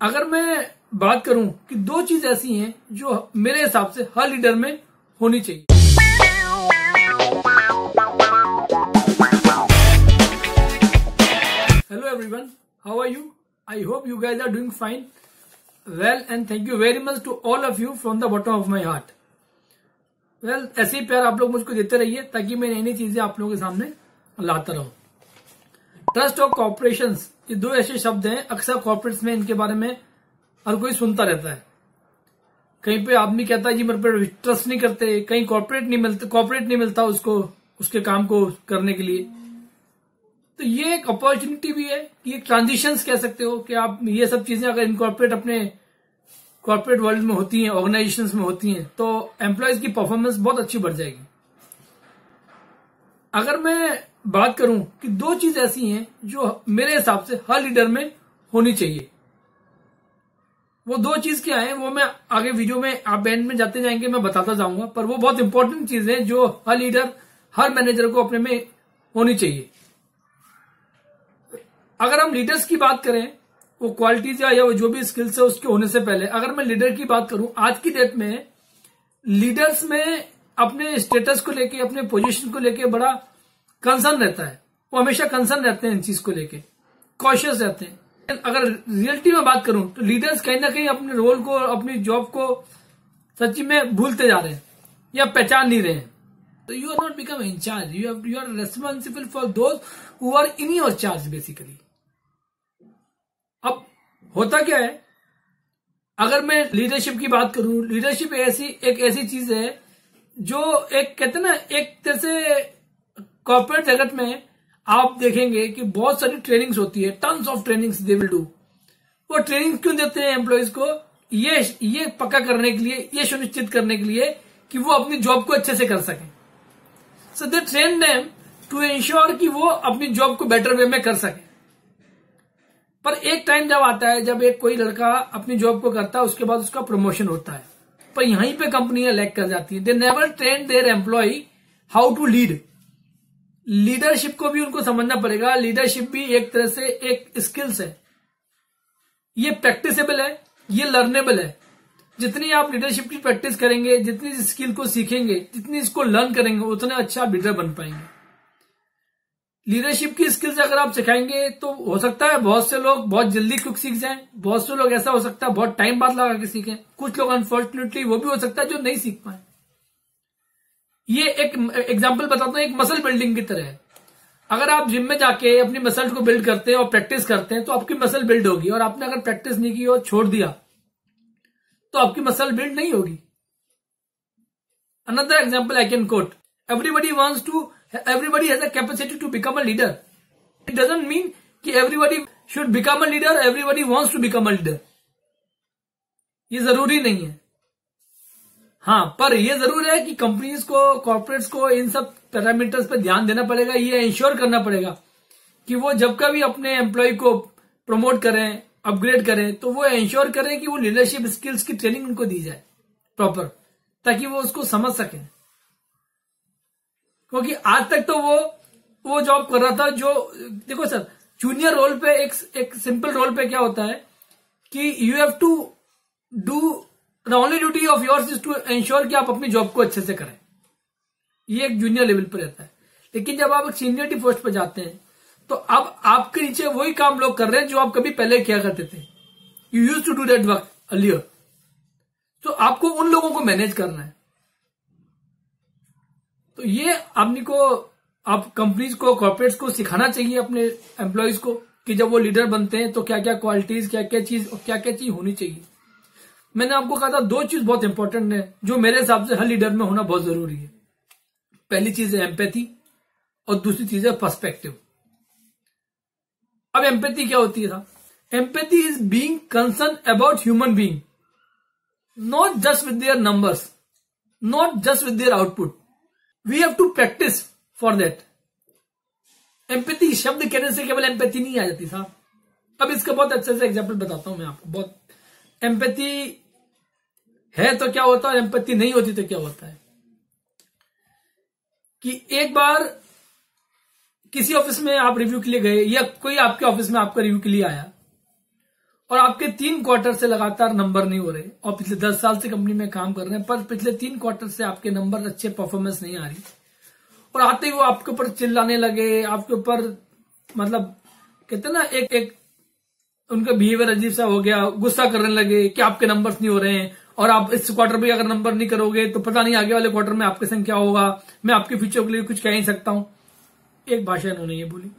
अगर मैं बात करूं कि दो चीज ऐसी हैं जो मेरे हिसाब से हर लीडर में होनी चाहिए। Hello everyone, how are you? I hope you guys are doing fine, well, and thank you very much to all of you from the bottom of my heart. Well, ऐसे ही प्यार आप लोग मुझको देते रहिए ताकि मैं नई नई चीजें आप लोगों के सामने लाता रहूं। ट्रस्ट और कॉर्पोरेशन, ये दो ऐसे शब्द हैं, अक्सर कॉर्पोरेट्स में इनके बारे में हर कोई सुनता रहता है। कहीं पे आदमी कहता है जी मेरे पर ट्रस्ट नहीं करते, कहीं कॉर्पोरेट नहीं मिलता उसको उसके काम को करने के लिए। तो ये एक अपॉर्चुनिटी भी है, ये ट्रांजिशंस कह सकते हो कि आप ये सब चीजें अगर इनकॉर्पोरेट अपने कॉर्पोरेट वर्ल्ड में होती हैं, ऑर्गेनाइजेशंस में होती हैं, तो एम्प्लॉयज की परफॉर्मेंस बहुत अच्छी बढ़ जाएगी। अगर मैं बात करूं कि दो चीज ऐसी हैं जो मेरे हिसाब से हर लीडर में होनी चाहिए, वो दो चीज क्या है वो मैं आगे वीडियो में आप एंड में जाते जाएंगे मैं बताता जाऊंगा, पर वो बहुत इंपॉर्टेंट चीज है जो हर लीडर, हर मैनेजर को अपने में होनी चाहिए। अगर हम लीडर्स की बात करें, वो क्वालिटीज या वो जो भी स्किल्स है उसके होने से पहले अगर मैं लीडर की बात करूं, आज की डेट में लीडर्स में अपने स्टेटस को लेके, अपने पोजीशन को लेके बड़ा कंसर्न रहता है। वो हमेशा कंसर्न रहते हैं इन चीज को लेके, कॉशियस रहते हैं। अगर रियलिटी में बात करूं तो लीडर्स कहीं ना कहीं अपने रोल को, अपनी जॉब को सच्ची में भूलते जा रहे हैं या पहचान नहीं रहे हैं। तो you are not become in charge, you are responsible for those who are in your charge basically. अब होता क्या है, अगर मैं लीडरशिप की बात करूं, लीडरशिप एक ऐसी चीज है जो एक कहते हैं ना, एक तरह से कॉर्पोरेट जगत में आप देखेंगे कि बहुत सारी ट्रेनिंग्स होती है, tons of trainings they will do. वो ट्रेनिंग क्यों देते हैं एम्प्लॉयज को? ये पक्का करने के लिए, ये सुनिश्चित करने के लिए कि वो अपनी जॉब को अच्छे से कर सकें। So they train them to ensure कि वो अपनी जॉब को बेटर वे में कर सके। पर एक टाइम जब आता है जब एक कोई लड़का अपनी जॉब को करता है, उसके बाद उसका प्रमोशन होता है, पर यहीं पे कंपनियां लैग कर जाती हैं। They never train their employ how to lead. Leadership को भी उनको समझना पड़ेगा। लीडरशिप भी एक तरह से एक स्किल्स है, ये प्रैक्टिसेबल है, ये लर्नेबल है। जितनी आप लीडरशिप की प्रैक्टिस करेंगे, जितनी स्किल को सीखेंगे, जितनी इसको लर्न करेंगे, उतने अच्छा आप लीडर बन पाएंगे। लीडरशिप की स्किल्स अगर आप सिखाएंगे तो हो सकता है बहुत से लोग बहुत जल्दी क्विक सीख जाएं, बहुत से लोग ऐसा हो सकता है बहुत टाइम बाद लगा के सीखें, कुछ लोग अनफॉर्चुनेटली वो भी हो सकता है जो नहीं सीख पाए। ये एक एग्जांपल बताता हूं, एक मसल बिल्डिंग की तरह है। अगर आप जिम में जाके अपनी मसल को बिल्ड करते हैं और प्रैक्टिस करते हैं तो आपकी मसल बिल्ड होगी, और आपने अगर प्रैक्टिस नहीं की और छोड़ दिया तो आपकी मसल बिल्ड नहीं होगी। Another example I can coat, everybody has a capacity to become a leader. It doesn't mean कि everybody should become a leader, everybody wants to become a leader. ये जरूरी नहीं है। हाँ, पर ये जरूर है कि कंपनीज को, कॉर्पोरेट्स को इन सब पैरामीटर्स पर ध्यान देना पड़ेगा। ये इंश्योर करना पड़ेगा कि वो जब कभी अपने एम्प्लॉय को प्रमोट करें, अपग्रेड करें, तो वो इंश्योर करें कि वो लीडरशिप स्किल्स की ट्रेनिंग उनको दी जाए प्रॉपर, ताकि वो उसको समझ सकें। क्योंकि आज तक तो वो जॉब कर रहा था जो, देखो सर, जूनियर रोल पे, एक सिंपल रोल पे क्या होता है कि you have to do the only duty of yours is to ensure कि आप अपनी जॉब को अच्छे से करें। ये एक जूनियर लेवल पर रहता है। लेकिन जब आप एक सीनियरिटी पोस्ट पे जाते हैं तो अब आपके नीचे वही काम लोग कर रहे हैं जो आप कभी पहले किया करते थे। You used to do that work earlier. तो आपको उन लोगों को मैनेज करना है। तो ये आदमी को, आप कंपनीज को, कॉर्पोरेट्स को सिखाना चाहिए अपने एम्प्लॉयज को कि जब वो लीडर बनते हैं तो क्या क्या क्वालिटीज, क्या क्या चीज होनी चाहिए। मैंने आपको कहा था दो चीज बहुत इंपॉर्टेंट है जो मेरे हिसाब से हर लीडर में होना बहुत जरूरी है। पहली चीज है एम्पैथी और दूसरी चीज है पर्सपेक्टिव। अब एम्पैथी क्या होती है? Empathy is being concern about human being, not just with their numbers, not just with their output. We have to practice for that. Empathy शब्द कहने से केवल एम्पैथी नहीं आ जाती साहब। अब इसका बहुत अच्छे से एग्जांपल बताता हूं मैं आपको। बहुत एम्पैथी है तो क्या होता है, और एम्पैथी नहीं होती तो क्या होता है कि एक बार किसी ऑफिस में आप रिव्यू के लिए गए, या कोई आपके ऑफिस में आपका रिव्यू के लिए आया, और आपके 3 क्वार्टर से लगातार नंबर नहीं हो रहे और पिछले 10 साल से कंपनी में काम कर रहे हैं, पर पिछले 3 क्वार्टर से आपके नंबर अच्छे परफॉर्मेंस नहीं आ रही, और आते ही वो आपके ऊपर चिल्लाने लगे, आपके ऊपर मतलब कहते ना एक उनका बिहेवियर अजीब सा हो गया, गुस्सा करने लगे कि आपके नंबर्स नहीं हो रहे हैं और आप इस क्वार्टर में अगर नंबर नहीं करोगे तो पता नहीं आगे वाले क्वार्टर में आपके संग क्या होगा, मैं आपके फ्यूचर के लिए कुछ कह नहीं सकता हूं। एक भाषा इन्होंने ये बोली।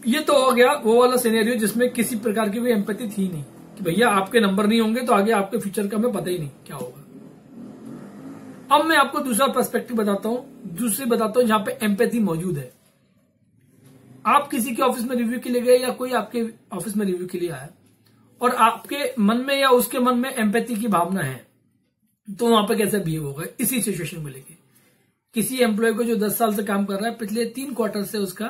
ये तो हो गया वो वाला सिनेरियो जिसमें किसी प्रकार की कोई एम्पैथी थी नहीं कि भैया आपके नंबर नहीं होंगे तो आगे आपके फ्यूचर का हमें पता ही नहीं क्या होगा। अब मैं आपको दूसरा पर्सपेक्टिव बताता हूं जहां पे एम्पैथी मौजूद है। आप किसी के ऑफिस में रिव्यू के लिए गए या कोई आपके ऑफिस में रिव्यू के लिए आया और आपके मन में या उसके मन में एम्पैथी की भावना है, तो वहां पर कैसे बिहेव होगा इसी सिचुएशन को लेके। किसी एम्प्लॉय को जो 10 साल से काम कर रहा है, पिछले 3 क्वार्टर से उसका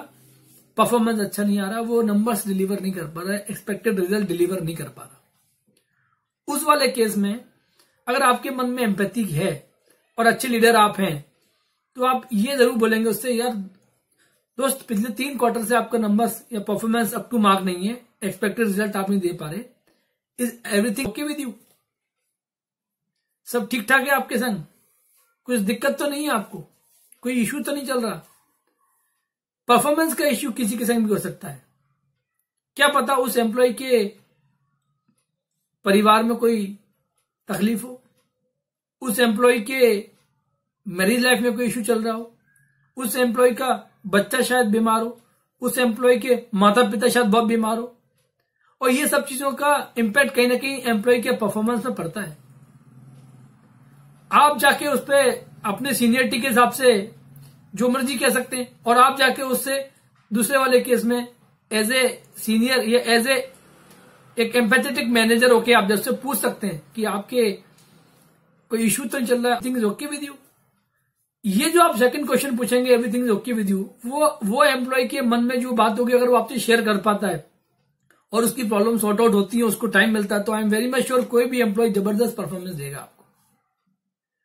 परफॉर्मेंस अच्छा नहीं आ रहा, वो नंबर्स डिलीवर नहीं कर पा रहा है, एक्सपेक्टेड रिजल्ट डिलीवर नहीं कर पा रहा। उस वाले केस में अगर आपके मन में एम्पैथी है और अच्छे लीडर आप हैं, तो आप ये जरूर बोलेंगे उससे, यार दोस्त पिछले 3 क्वार्टर से आपका नंबर्स या परफॉर्मेंस अप टू मार्क नहीं है, एक्सपेक्टेड रिजल्ट आप नहीं दे पा रहे, is everything okay with you? सब ठीक ठाक है आपके संग? कुछ दिक्कत तो नहीं है आपको? कोई इश्यू तो नहीं चल रहा? परफॉर्मेंस का इश्यू किसी के संग भी हो सकता है, क्या पता उस एम्प्लॉय के परिवार में कोई तकलीफ हो, उस एम्प्लॉय के मैरिज लाइफ में कोई इश्यू चल रहा हो, उस एम्प्लॉय का बच्चा शायद बीमार हो, उस एम्प्लॉय के माता पिता शायद बहुत बीमार हो, और ये सब चीजों का इंपैक्ट कहीं ना कहीं एम्प्लॉय के परफॉर्मेंस में पड़ता है। आप जाके उस पर अपने सीनियरिटी के हिसाब से जो मर्जी कह सकते हैं, और आप जाके उससे दूसरे वाले केस में एज ए सीनियर या एज ए एक एम्पैथेटिक मैनेजर होके आप जब से पूछ सकते हैं कि आपके कोई इश्यू तो नहीं चल रहा, everything is okay with you. ये जो आप सेकंड क्वेश्चन पूछेंगे everything is okay with you, वो एम्प्लॉय के मन में जो बात होगी अगर वो आपसे शेयर कर पाता है और उसकी प्रॉब्लम सॉर्ट आउट होती है, उसको टाइम मिलता है, तो I am very much sure कोई भी एम्प्लॉय जबरदस्त परफॉर्मेंस देगा आपको।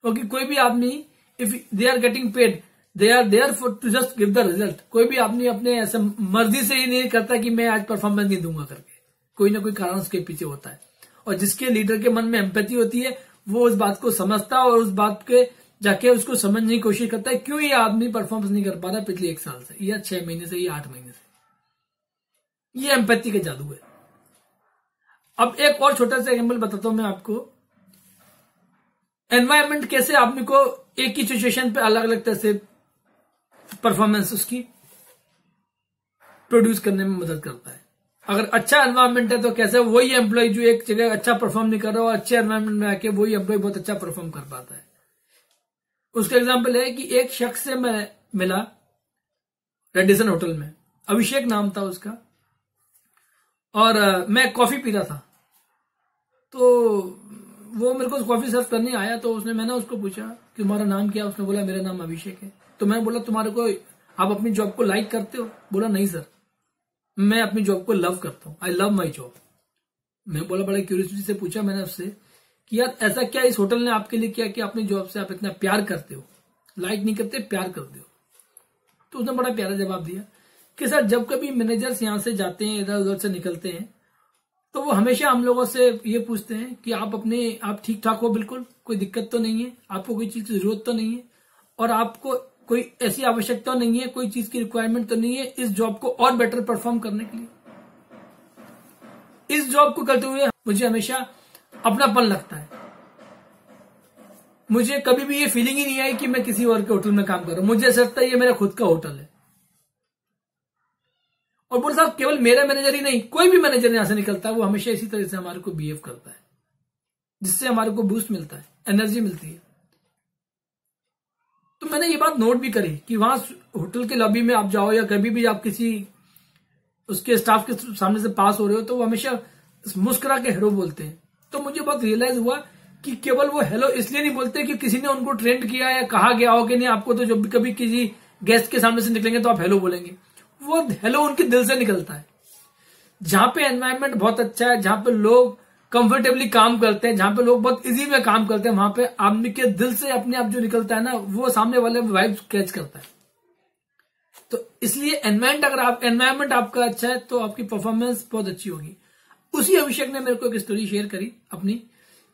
क्योंकि कोई भी आदमी if they are getting paid they are there for to just give the result. कोई भी आदमी अपने ऐसे मर्जी से ही नहीं करता कि मैं आज परफॉर्मेंस नहीं दूंगा करके, कोई ना कोई कारण उसके पीछे होता है। और जिसके लीडर के मन में एम्पैथी होती है वो उस बात को समझता है और उस बात के जाके उसको समझने की कोशिश करता है क्यों ये आदमी परफॉर्मेंस नहीं कर पा रहा पिछले 1 साल से या 6 महीने से या 8 महीने से। ये एम्पैथी का जादू है। अब एक और छोटा सा एग्जांपल बताता हूं मैं आपको। एनवायरनमेंट कैसे आदमी को एक ही सिचुएशन पे अलग अलग तरह से परफॉर्मेंस उसकी प्रोड्यूस करने में मदद करता है। अगर अच्छा एनवायरनमेंट है तो कैसे वही एम्प्लॉय जो एक जगह अच्छा परफॉर्म नहीं कर रहा हो, अच्छे एनवायरनमेंट में आके वही एम्प्लॉय बहुत अच्छा परफॉर्म कर पाता है। उसका एग्जाम्पल है कि एक शख्स से मैं मिला रेडिसन होटल में, अभिषेक नाम था उसका, और मैं कॉफी पी रहा था, तो वो मेरे को कॉफी सर्व करने आया। तो मैंने उसको पूछा कि तुम्हारा नाम क्या है? उसने बोला मेरा नाम अभिषेक है। तो मैं बोला तुम्हारे को आप अपनी जॉब को लाइक करते हो? बोला नहीं सर, मैं अपनी जॉब को लव करता हूं, आई लव माई जॉब। मैं बोला बड़ा क्यूरियोसिटी से पूछा मैंने उससे कि यार ऐसा क्या इस होटल ने आपके लिए किया कि अपनी जॉब से आप इतना प्यार करते हो? लाइक नहीं करते, प्यार करते हो। तो उसने बड़ा प्यारा जवाब दिया कि सर जब कभी मैनेजर्स यहां से जाते हैं, इधर उधर से निकलते हैं, तो वो हमेशा हम लोगों से ये पूछते हैं कि आप ठीक ठाक हो, बिल्कुल कोई दिक्कत तो नहीं है, आपको कोई चीज की जरूरत तो नहीं है, और आपको कोई ऐसी आवश्यकता नहीं है, कोई चीज की रिक्वायरमेंट तो नहीं है इस जॉब को और बेटर परफॉर्म करने के लिए। इस जॉब को करते हुए मुझे हमेशा अपनापन लगता है। मुझे कभी भी ये फीलिंग ही नहीं आई कि मैं किसी और के होटल में काम कर रहा हूं। मुझे ऐसा लगता है ये मेरा खुद का होटल है। और बोले साहब केवल मेरा मैनेजर ही नहीं, कोई भी मैनेजर यहां से निकलता है वो हमेशा इसी तरह से हमारे को बिहेव करता है, जिससे हमारे को बूस्ट मिलता है, एनर्जी मिलती है। तो मैंने ये बात नोट भी करी कि वहां होटल के लॉबी में आप जाओ या कभी भी आप किसी उसके स्टाफ के सामने से पास हो रहे हो तो वो हमेशा मुस्कुरा के हेलो बोलते हैं। तो मुझे बहुत रियलाइज हुआ कि केवल वो हेलो इसलिए नहीं बोलते कि किसी ने उनको ट्रेंड किया या कहा गया हो कि नहीं आपको तो जब भी कभी किसी गेस्ट के सामने से निकलेंगे तो आप हेलो बोलेंगे। वो हेलो उनके दिल से निकलता है। जहां पे एनवायरनमेंट बहुत अच्छा है, जहां पे लोग कंफर्टेबली काम करते हैं, जहां पे लोग बहुत इजी में काम करते हैं, वहां पे आदमी के दिल से अपने आप जो निकलता है ना, वो सामने वाले वाइब कैच करता है। तो इसलिए एनवायरनमेंट आपका अच्छा है तो आपकी परफॉर्मेंस बहुत अच्छी होगी। उसी अभिषेक ने मेरे को एक स्टोरी शेयर करी अपनी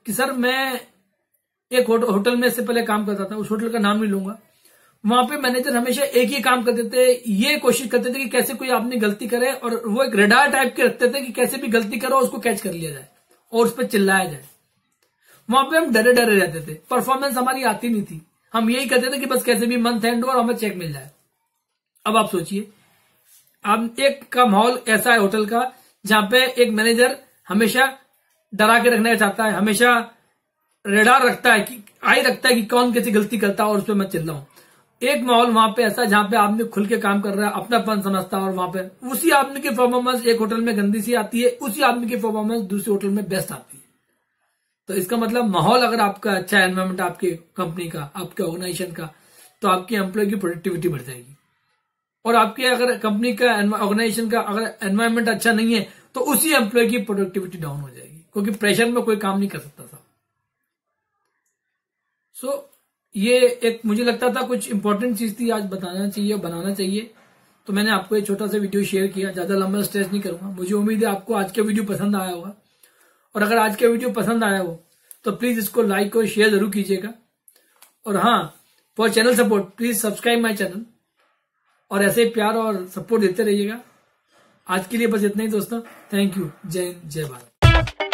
कि सर मैं एक होटल में इससे पहले काम करता था, उस होटल का नाम नहीं लूंगा। वहां पे मैनेजर हमेशा एक ही काम करते थे, ये कोशिश करते थे कि कैसे कोई आदमी गलती करे, और वो एक रडार टाइप के रखते थे कि कैसे भी गलती करो उसको कैच कर लिया जाए और उस पर चिल्लाया जाए। वहां पे हम डरे डरे रहते थे, परफॉर्मेंस हमारी आती नहीं थी, हम यही कहते थे कि बस कैसे भी मंथ एंड और हमें चेक मिल जाए। अब आप सोचिए, अब एक का माहौल ऐसा है होटल का जहां पे एक मैनेजर हमेशा डरा के रखना चाहता है, हमेशा रेडार रखता है कि आई रखता है कि कौन कैसी गलती करता है और उस पर मैं चिल्लाऊं। एक माहौल वहां पे ऐसा जहां पे आदमी खुल के काम कर रहा है, अपनापन समझता है, और वहां पे उसी आदमी की परफॉर्मेंस एक होटल में गंदी सी आती है, उसी आदमी की परफॉर्मेंस दूसरे होटल में बेस्ट आती है। तो इसका मतलब माहौल अगर आपका अच्छा है, एनवायरमेंट आपकी कंपनी का, आपके ऑर्गेनाइजेशन का, तो आपकी एम्प्लॉय की प्रोडक्टिविटी बढ़ जाएगी। और आपके अगर कंपनी का ऑर्गेनाइजेशन का अगर एनवायरमेंट अच्छा नहीं है तो उसी एम्प्लॉय की प्रोडक्टिविटी डाउन हो जाएगी, क्योंकि प्रेशर में कोई काम नहीं कर सकता था। सो ये एक मुझे लगता था कुछ इंपॉर्टेंट चीज थी, आज बताना चाहिए, बनाना चाहिए, तो मैंने आपको एक छोटा सा वीडियो शेयर किया। ज्यादा लंबा स्ट्रेस नहीं करूंगा। मुझे उम्मीद है आपको आज का वीडियो पसंद आया होगा, और अगर आज का वीडियो पसंद आया हो तो प्लीज इसको लाइक और शेयर जरूर कीजिएगा। और हाँ, for channel support please subscribe my channel, और ऐसे प्यार और सपोर्ट देते रहिएगा। आज के लिए बस इतना ही दोस्तों, थैंक यू, जय हिंद, जय भारत।